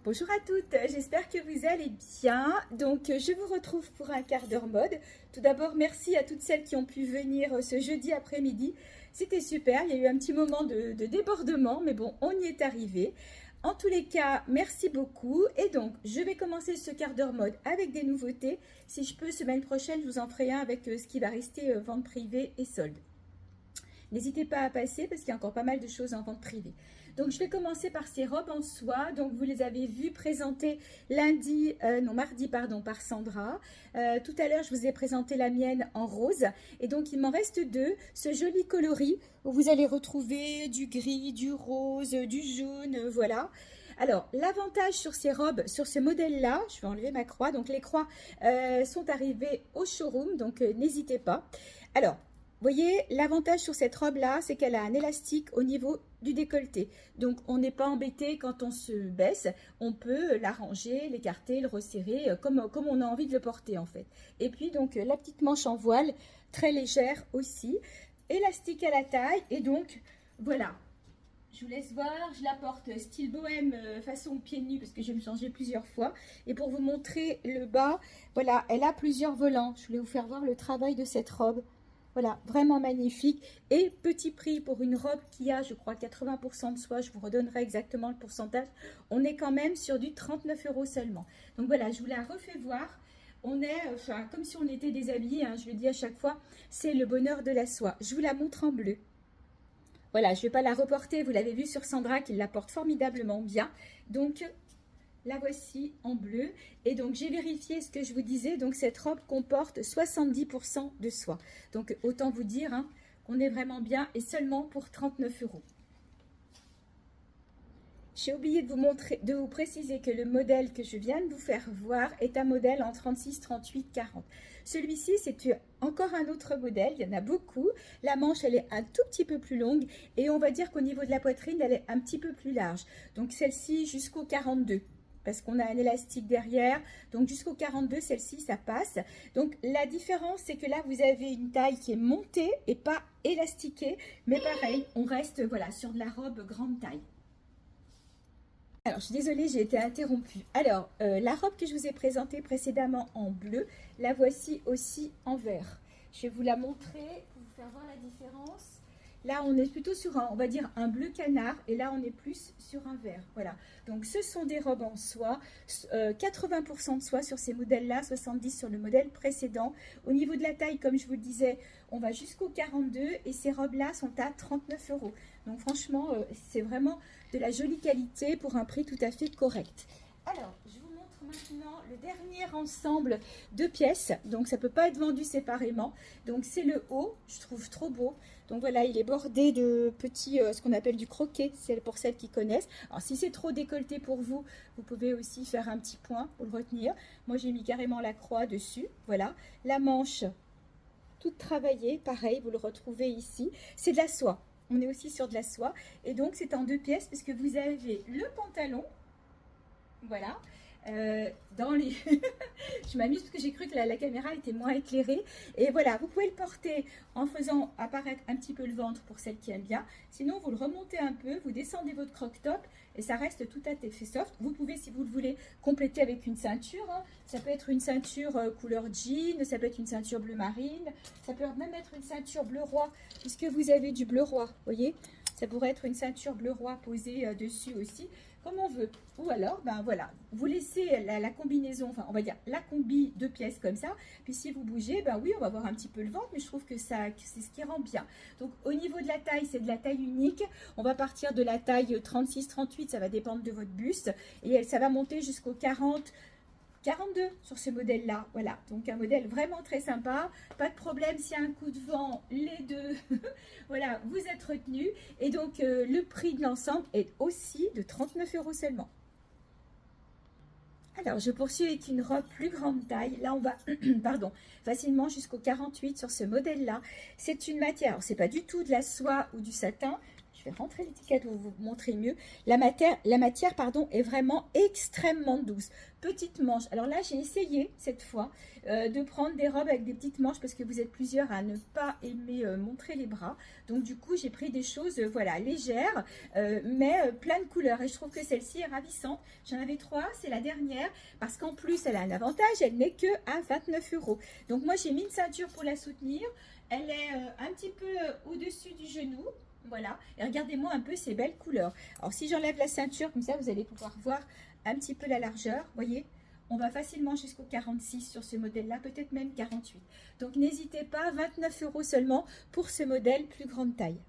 Bonjour à toutes, j'espère que vous allez bien. Donc, je vous retrouve pour un quart d'heure mode. Tout d'abord, merci à toutes celles qui ont pu venir ce jeudi après-midi. C'était super, il y a eu un petit moment de débordement, mais bon, on y est arrivé. En tous les cas, merci beaucoup. Et donc, je vais commencer ce quart d'heure mode avec des nouveautés. Si je peux, semaine prochaine, je vous en ferai un avec ce qui va rester vente privée et solde. N'hésitez pas à passer parce qu'il y a encore pas mal de choses en vente privée. Donc, je vais commencer par ces robes en soie. Donc, vous les avez vues présentées mardi, pardon, par Sandra. Tout à l'heure, je vous ai présenté la mienne en rose. Et donc, il m'en reste deux. Ce joli coloris où vous allez retrouver du gris, du rose, du jaune, voilà. Alors, l'avantage sur ces robes, sur ce modèle-là, je vais enlever ma croix. Donc, les croix sont arrivées au showroom, donc n'hésitez pas. Alors, vous voyez, l'avantage sur cette robe-là, c'est qu'elle a un élastique au niveau du décolleté. Donc, on n'est pas embêté quand on se baisse. On peut l'arranger, l'écarter, le resserrer, comme on a envie de le porter, en fait. Et puis, donc, la petite manche en voile, très légère aussi. Élastique à la taille. Et donc, voilà. Je vous laisse voir. Je la porte style bohème, façon pieds nus, parce que je vais me changer plusieurs fois. Et pour vous montrer le bas, voilà, elle a plusieurs volants. Je voulais vous faire voir le travail de cette robe. Voilà, vraiment magnifique. Et petit prix pour une robe qui a, je crois, 80% de soie. Je vous redonnerai exactement le pourcentage. On est quand même sur du 39 € seulement. Donc voilà, je vous la refais voir. On est, enfin, comme si on était déshabillés, hein, je le dis à chaque fois, c'est le bonheur de la soie. Je vous la montre en bleu. Voilà, je ne vais pas la reporter. Vous l'avez vu sur Sandra qui la porte formidablement bien. Donc, la voici en bleu. Et donc, j'ai vérifié ce que je vous disais. Donc, cette robe comporte 70% de soie. Donc, autant vous dire hein, qu'on est vraiment bien et seulement pour 39 €. J'ai oublié de vous préciser que le modèle que je viens de vous faire voir est un modèle en 36, 38, 40. Celui-ci, c'est encore un autre modèle. Il y en a beaucoup. La manche, elle est un tout petit peu plus longue. Et on va dire qu'au niveau de la poitrine, elle est un petit peu plus large. Donc, celle-ci jusqu'au 42. Parce qu'on a un élastique derrière, donc jusqu'au 42, celle-ci, ça passe. Donc, la différence, c'est que là, vous avez une taille qui est montée et pas élastiquée. Mais pareil, on reste voilà, sur de la robe grande taille. Alors, je suis désolée, j'ai été interrompue. Alors, la robe que je vous ai présentée précédemment en bleu, la voici aussi en vert. Je vais vous la montrer pour vous faire voir la différence. Là, on est plutôt sur on va dire un bleu canard, et là, on est plus sur un vert. Voilà. Donc, ce sont des robes en soie, 80% de soie sur ces modèles-là, 70% sur le modèle précédent. Au niveau de la taille, comme je vous le disais, on va jusqu'au 42, et ces robes-là sont à 39 €. Donc, franchement, c'est vraiment de la jolie qualité pour un prix tout à fait correct. Alors, je vous montre maintenant le dernier ensemble de pièces. Donc, ça ne peut pas être vendu séparément. Donc, c'est le haut. Je trouve trop beau. Donc, voilà, il est bordé de petits, ce qu'on appelle du croquet. C'est pour celles qui connaissent. Alors, si c'est trop décolleté pour vous, vous pouvez aussi faire un petit point pour le retenir. Moi, j'ai mis carrément la croix dessus. Voilà. La manche, toute travaillée. Pareil, vous le retrouvez ici. C'est de la soie. On est aussi sur de la soie. Et donc, c'est en deux pièces puisque vous avez le pantalon. Voilà. Dans les... Je m'amuse parce que j'ai cru que la caméra était moins éclairée. Et voilà, vous pouvez le porter en faisant apparaître un petit peu le ventre pour celles qui aiment bien. Sinon, vous le remontez un peu, vous descendez votre croc-top et ça reste tout à fait soft. Vous pouvez, si vous le voulez, compléter avec une ceinture. Hein. Ça peut être une ceinture couleur jean, ça peut être une ceinture bleu marine, ça peut même être une ceinture bleu roi, puisque vous avez du bleu roi, voyez. Ça pourrait être une ceinture bleu roi posée dessus aussi, comme on veut. Ou alors, ben voilà, vous laissez la combinaison, enfin on va dire la combi de pièces comme ça. Puis si vous bougez, ben oui, on va voir un petit peu le ventre, mais je trouve que c'est ce qui rend bien. Donc au niveau de la taille, c'est de la taille unique. On va partir de la taille 36-38, ça va dépendre de votre buste. Et ça va monter jusqu'au 42 sur ce modèle-là. Voilà, donc un modèle vraiment très sympa. Pas de problème, s'il y a un coup de vent, les deux, voilà, vous êtes retenus. Et donc, le prix de l'ensemble est aussi de 39 € seulement. Alors, je poursuis avec une robe plus grande taille. Là, on va, pardon, facilement jusqu'au 48 sur ce modèle-là. C'est une matière, alors c'est pas du tout de la soie ou du satin. je vais rentrer l'étiquette pour vous montrer mieux. La matière pardon, est vraiment extrêmement douce. Petite manche. Alors là, j'ai essayé cette fois de prendre des robes avec des petites manches parce que vous êtes plusieurs à ne pas aimer montrer les bras. Donc du coup, j'ai pris des choses voilà, légères, mais plein de couleurs. Et je trouve que celle-ci est ravissante. J'en avais 3, c'est la dernière. Parce qu'en plus, elle a un avantage, elle n'est que à 29 €. Donc moi, j'ai mis une ceinture pour la soutenir. Elle est un petit peu au-dessus du genou. Voilà, et regardez-moi un peu ces belles couleurs. Alors si j'enlève la ceinture, comme ça vous allez pouvoir voir un petit peu la largeur. Voyez, on va facilement jusqu'au 46 sur ce modèle-là, peut-être même 48. Donc n'hésitez pas, 29 € seulement pour ce modèle plus grande taille.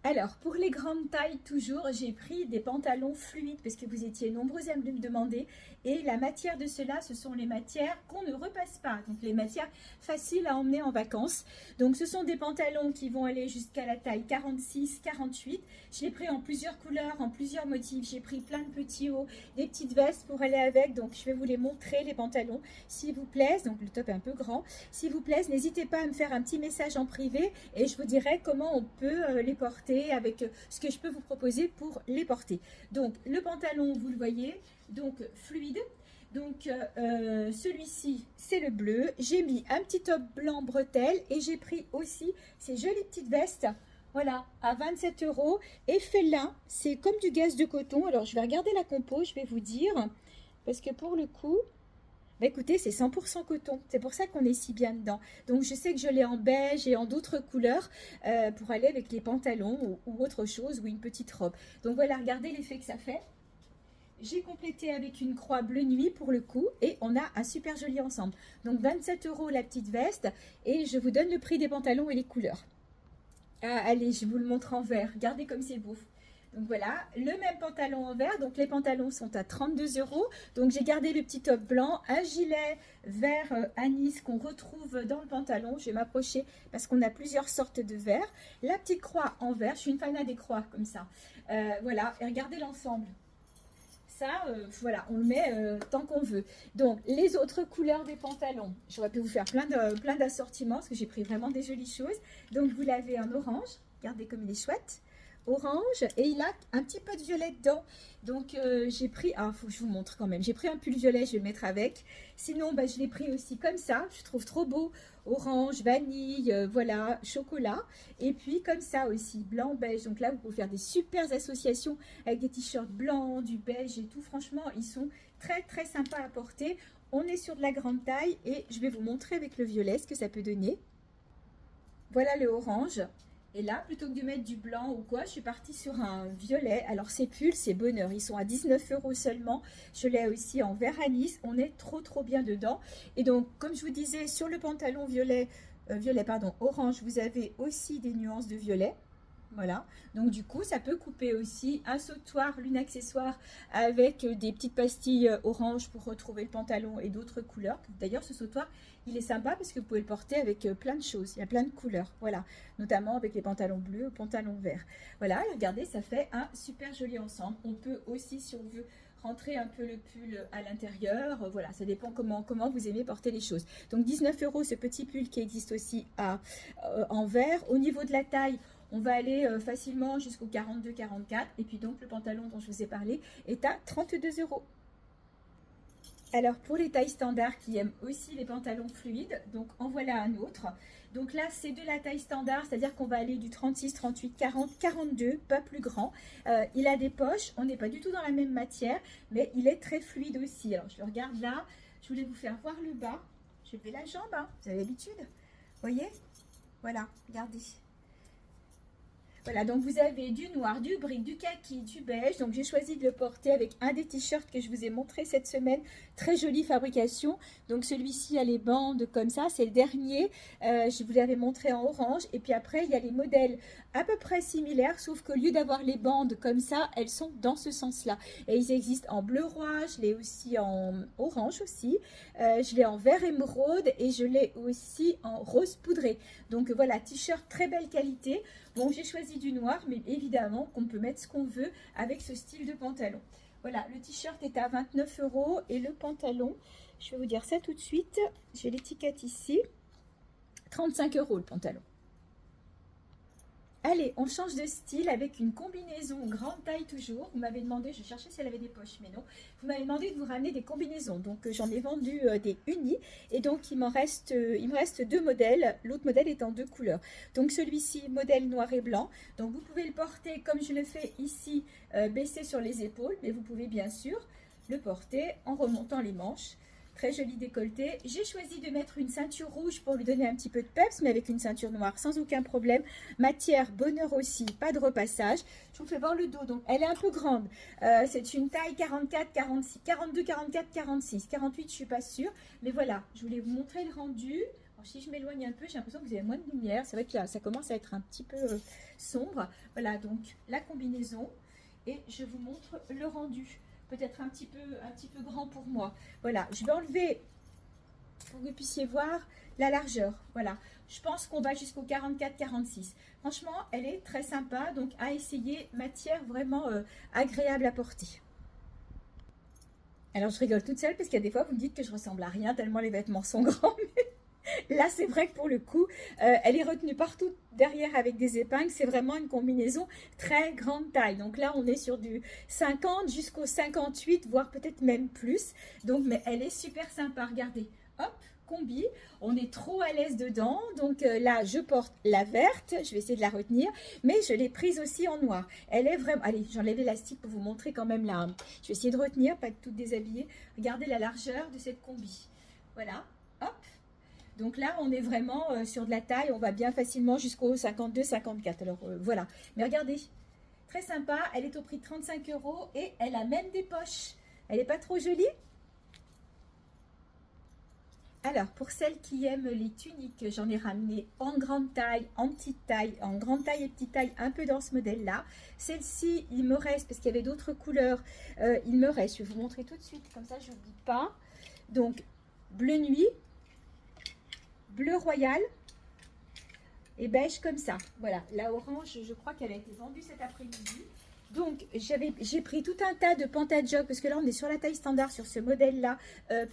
Alors, pour les grandes tailles, toujours, j'ai pris des pantalons fluides parce que vous étiez nombreux à me le demander. Et la matière de cela, ce sont les matières qu'on ne repasse pas. Donc, les matières faciles à emmener en vacances. Donc, ce sont des pantalons qui vont aller jusqu'à la taille 46, 48. Je l'ai pris en plusieurs couleurs, en plusieurs motifs. J'ai pris plein de petits hauts, des petites vestes pour aller avec. Donc, je vais vous les montrer, les pantalons, s'il vous plaît. Donc, le top est un peu grand. S'il vous plaît, n'hésitez pas à me faire un petit message en privé et je vous dirai comment on peut les porter avec ce que je peux vous proposer pour les porter. Donc le pantalon, vous le voyez, donc fluide. Donc celui-ci c'est le bleu. J'ai mis un petit top blanc bretelle et j'ai pris aussi ces jolies petites vestes. Voilà, à 27 € et félin, c'est comme du gaz de coton. Alors je vais regarder la compo, je vais vous dire, parce que pour le coup, bah écoutez, c'est 100% coton. C'est pour ça qu'on est si bien dedans. Donc, je sais que je l'ai en beige et en d'autres couleurs pour aller avec les pantalons ou autre chose ou une petite robe. Donc, voilà, regardez l'effet que ça fait. J'ai complété avec une croix bleu nuit pour le coup et on a un super joli ensemble. Donc, 27 € la petite veste et je vous donne le prix des pantalons et les couleurs. Ah, allez, je vous le montre en vert. Regardez comme c'est beau. Donc voilà, le même pantalon en vert, donc les pantalons sont à 32 €. Donc j'ai gardé le petit top blanc, un gilet vert anis qu'on retrouve dans le pantalon. Je vais m'approcher parce qu'on a plusieurs sortes de verts. La petite croix en vert, je suis une fan des croix comme ça. Voilà, et regardez l'ensemble. Ça, voilà, on le met tant qu'on veut. Donc, les autres couleurs des pantalons, j'aurais pu vous faire plein d'assortiments parce que j'ai pris vraiment des jolies choses. Donc, vous l'avez en orange, regardez comme il est chouette. Orange et il a un petit peu de violet dedans. Donc j'ai pris, faut que je vous montre quand même, j'ai pris un pull violet, je vais le mettre avec. Sinon bah, je l'ai pris aussi comme ça, je trouve trop beau, orange, vanille, voilà, chocolat. Et puis comme ça aussi, blanc, beige. Donc là vous pouvez faire des super associations avec des t-shirts blancs, du beige et tout. Franchement ils sont très très sympas à porter. On est sur de la grande taille et je vais vous montrer avec le violet ce que ça peut donner. Voilà le orange. Et là, plutôt que de mettre du blanc ou quoi, je suis partie sur un violet. Alors, ces pulls, c'est bonheur. Ils sont à 19 € seulement. Je l'ai aussi en vert anis. On est trop bien dedans. Et donc, comme je vous disais, sur le pantalon orange, vous avez aussi des nuances de violet. Voilà, donc du coup ça peut couper aussi un sautoir, l'une accessoire avec des petites pastilles orange pour retrouver le pantalon et d'autres couleurs. D'ailleurs ce sautoir il est sympa parce que vous pouvez le porter avec plein de choses, il y a plein de couleurs, voilà, notamment avec les pantalons bleus ou pantalons verts. Voilà, regardez, ça fait un super joli ensemble. On peut aussi, si on veut, rentrer un peu le pull à l'intérieur, voilà, ça dépend comment vous aimez porter les choses. Donc 19 € ce petit pull qui existe aussi en vert. Au niveau de la taille, on va aller facilement jusqu'au 42-44 et puis donc le pantalon dont je vous ai parlé est à 32 €. Alors pour les tailles standards qui aiment aussi les pantalons fluides, donc en voilà un autre. Donc là c'est de la taille standard, c'est-à-dire qu'on va aller du 36, 38, 40, 42, pas plus grand. Il a des poches, on n'est pas du tout dans la même matière, mais il est très fluide aussi. Alors je le regarde là, je voulais vous faire voir le bas. Je fais la jambe, hein, vous avez l'habitude. Voyez? Voilà, regardez. Voilà, donc vous avez du noir, du brique, du kaki, du beige. Donc j'ai choisi de le porter avec un des t-shirts que je vous ai montré cette semaine. Très jolie fabrication. Donc celui-ci a les bandes comme ça, c'est le dernier. Je vous l'avais montré en orange. Et puis après, il y a les modèles à peu près similaires, sauf qu'au lieu d'avoir les bandes comme ça, elles sont dans ce sens-là. Et ils existent en bleu roi, je l'ai aussi en orange aussi. Je l'ai en vert émeraude et je l'ai aussi en rose poudré. Donc voilà, t-shirt très belle qualité. Bon, j'ai choisi du noir, mais évidemment qu'on peut mettre ce qu'on veut avec ce style de pantalon. Voilà, le t-shirt est à 29 € et le pantalon, je vais vous dire ça tout de suite, j'ai l'étiquette ici, 35 € le pantalon. Allez, on change de style avec une combinaison grande taille toujours. Vous m'avez demandé, je cherchais si elle avait des poches, mais non. Vous m'avez demandé de vous ramener des combinaisons. Donc, j'en ai vendu des unis. Et donc, il me reste deux modèles. L'autre modèle est en deux couleurs. Donc, celui-ci, modèle noir et blanc. Donc, vous pouvez le porter comme je le fais ici, baissé sur les épaules. Mais vous pouvez bien sûr le porter en remontant les manches. Très joli décolleté. J'ai choisi de mettre une ceinture rouge pour lui donner un petit peu de peps, mais avec une ceinture noire sans aucun problème. Matière bonheur aussi, pas de repassage. Je vous fais voir le dos, donc elle est un peu grande. C'est une taille 44, 46, 42, 44, 46. 48, je ne suis pas sûre. Mais voilà, je voulais vous montrer le rendu. Alors, si je m'éloigne un peu, j'ai l'impression que vous avez moins de lumière. C'est vrai que là, ça commence à être un petit peu sombre. Voilà, donc la combinaison. Et je vous montre le rendu. Peut-être un petit peu grand pour moi. Voilà, je vais enlever pour que vous puissiez voir la largeur. Voilà, je pense qu'on va jusqu'au 44-46. Franchement, elle est très sympa, donc à essayer, matière vraiment agréable à porter. Alors, je rigole toute seule parce qu'il y a des fois, vous me dites que je ressemble à rien tellement les vêtements sont grands. Là, c'est vrai que pour le coup, elle est retenue partout derrière avec des épingles. C'est vraiment une combinaison très grande taille. Donc là, on est sur du 50 jusqu'au 58, voire peut-être même plus. Donc, mais elle est super sympa. Regardez, hop, combi. On est trop à l'aise dedans. Donc là, je porte la verte. Je vais essayer de la retenir. Mais je l'ai prise aussi en noir. Elle est vraiment... Allez, j'enlève l'élastique pour vous montrer quand même là. Je vais essayer de retenir, pas de tout déshabiller. Regardez la largeur de cette combi. Voilà, hop. Donc là, on est vraiment sur de la taille, on va bien facilement jusqu'au 52-54. Alors voilà, mais regardez, très sympa, elle est au prix de 35 € et elle a même des poches. Elle n'est pas trop jolie? Alors, pour celles qui aiment les tuniques, j'en ai ramené en grande taille, en petite taille, en grande taille et petite taille, un peu dans ce modèle-là. Celle-ci, il me reste, parce qu'il y avait d'autres couleurs, il me reste, je vais vous montrer tout de suite, comme ça je n'oublie pas. Donc, bleu nuit, bleu royal et beige comme ça. Voilà, la orange, je crois qu'elle a été vendue cet après-midi. Donc, j'ai pris tout un tas de pantajog parce que là, on est sur la taille standard sur ce modèle-là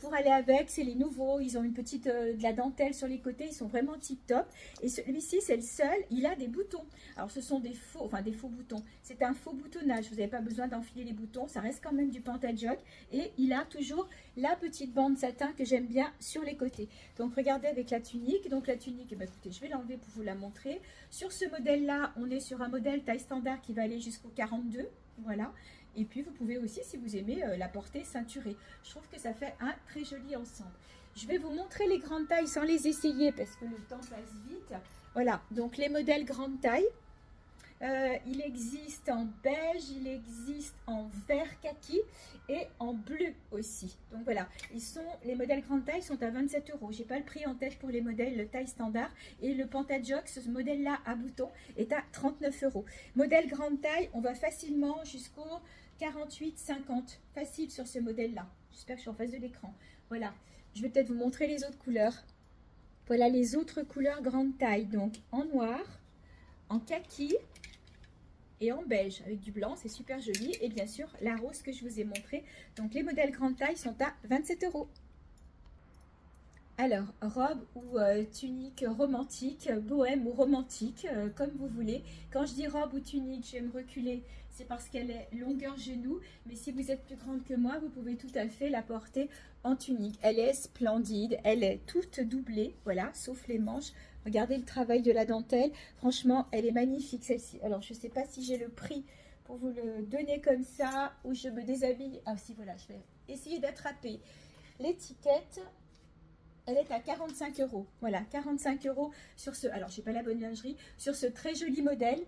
pour aller avec. C'est les nouveaux. Ils ont une petite de la dentelle sur les côtés. Ils sont vraiment tip-top. Et celui-ci, c'est le seul. Il a des boutons. Alors, ce sont des faux boutons. C'est un faux boutonnage. Vous n'avez pas besoin d'enfiler les boutons. Ça reste quand même du pantajog. Et il a toujours la petite bande satin que j'aime bien sur les côtés. Donc, regardez avec la tunique. Donc, la tunique, eh bien, écoutez, je vais l'enlever pour vous la montrer. Sur ce modèle-là, on est sur un modèle taille standard qui va aller jusqu'au 42. Voilà, et puis vous pouvez aussi, si vous aimez, la porter ceinturée. Je trouve que ça fait un très joli ensemble. Je vais vous montrer les grandes tailles sans les essayer parce que le temps passe vite. Voilà, donc les modèles grande taille. Il existe en beige, il existe en vert kaki et en bleu aussi. Donc voilà, les modèles grande taille sont à 27 €. J'ai pas le prix en tête pour les modèles taille standard. Et le pantajog, ce modèle-là à boutons, est à 39 €. Modèle grande taille, on va facilement jusqu'au 48-50. Facile sur ce modèle-là. J'espère que je suis en face de l'écran. Voilà, je vais peut-être vous montrer les autres couleurs. Voilà les autres couleurs grande taille. Donc en noir, en kaki et en beige avec du blanc, c'est super joli. Et bien sûr la rose que je vous ai montré. Donc les modèles grande taille sont à 27 €. Alors, robe ou tunique romantique, bohème ou romantique, comme vous voulez. Quand je dis robe ou tunique, je vais me reculer, c'est parce qu'elle est longueur genou. Mais si vous êtes plus grande que moi, vous pouvez tout à fait la porter en tunique. Elle est splendide, elle est toute doublée, voilà, sauf les manches. Regardez le travail de la dentelle. Franchement, elle est magnifique celle-ci. Alors, je ne sais pas si j'ai le prix pour vous le donner comme ça ou je me déshabille. Ah si, voilà, je vais essayer d'attraper l'étiquette. Elle est à 45 €. Voilà, 45 € sur ce... Alors, je n'ai pas la bonne lingerie. Sur ce très joli modèle.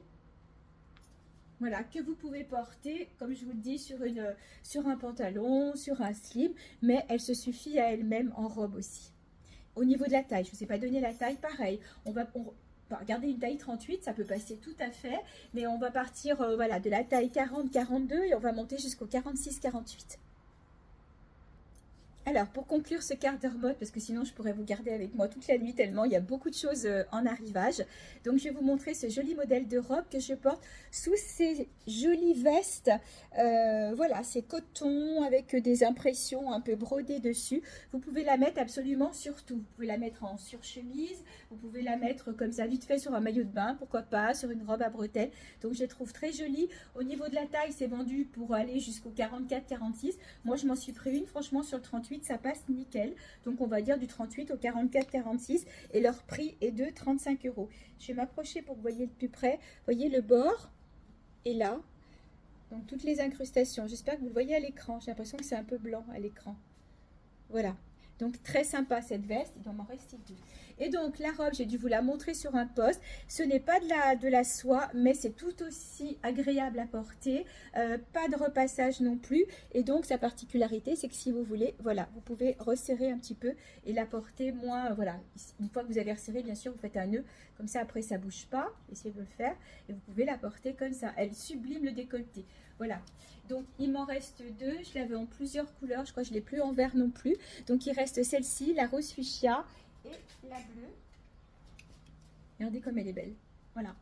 Voilà, que vous pouvez porter, comme je vous le dis, sur un pantalon, sur un slip. Mais elle se suffit à elle-même en robe aussi. Au niveau de la taille, je ne vous ai pas donné la taille, pareil. On va regarder une taille 38, ça peut passer tout à fait. Mais on va partir voilà, de la taille 40-42 et on va monter jusqu'au 46-48. Alors, pour conclure ce quart d'heure mode, parce que sinon je pourrais vous garder avec moi toute la nuit tellement il y a beaucoup de choses en arrivage. Donc, je vais vous montrer ce joli modèle de robe que je porte sous ces jolies vestes. Voilà, c'est coton avec des impressions un peu brodées dessus. Vous pouvez la mettre absolument sur tout. Vous pouvez la mettre en surchemise, vous pouvez la mettre comme ça vite fait sur un maillot de bain, pourquoi pas, sur une robe à bretelles. Donc, je les trouve très jolie. Au niveau de la taille, c'est vendu pour aller jusqu'au 44-46. Moi, je m'en suis pris une, franchement, sur le 38, ça passe nickel. Donc, on va dire du 38 au 44-46 et leur prix est de 35 €. Je vais m'approcher pour que vous voyez de plus près. Vous voyez le bord est là. Donc, toutes les incrustations. J'espère que vous le voyez à l'écran. J'ai l'impression que c'est un peu blanc à l'écran. Voilà. Donc, très sympa cette veste. Il doit m'en rester deux. Et donc, la robe, j'ai dû vous la montrer sur un post. Ce n'est pas de la soie, mais c'est tout aussi agréable à porter. Pas de repassage non plus. Et donc, sa particularité, c'est que si vous voulez, voilà, vous pouvez resserrer un petit peu et la porter moins. Voilà, une fois que vous avez resserré, bien sûr, vous faites un nœud. Comme ça, après, ça ne bouge pas. Essayez de le faire. Et vous pouvez la porter comme ça. Elle sublime le décolleté. Voilà. Donc, il m'en reste deux. Je l'avais en plusieurs couleurs. Je crois que je ne l'ai plus en vert non plus. Donc, il reste celle-ci, la rose fuchsia et la bleue. Regardez comme elle est belle. Voilà.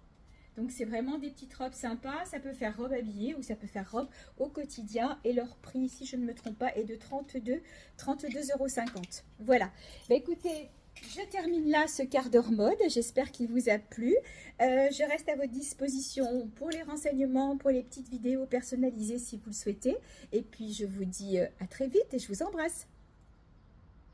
Donc, c'est vraiment des petites robes sympas. Ça peut faire robe habillée ou ça peut faire robe au quotidien. Et leur prix, si je ne me trompe pas, est de 32,50 €. Voilà. Bah, écoutez, je termine là ce quart d'heure mode. J'espère qu'il vous a plu. Je reste à votre disposition pour les renseignements, pour les petites vidéos personnalisées si vous le souhaitez. Et puis, je vous dis à très vite et je vous embrasse.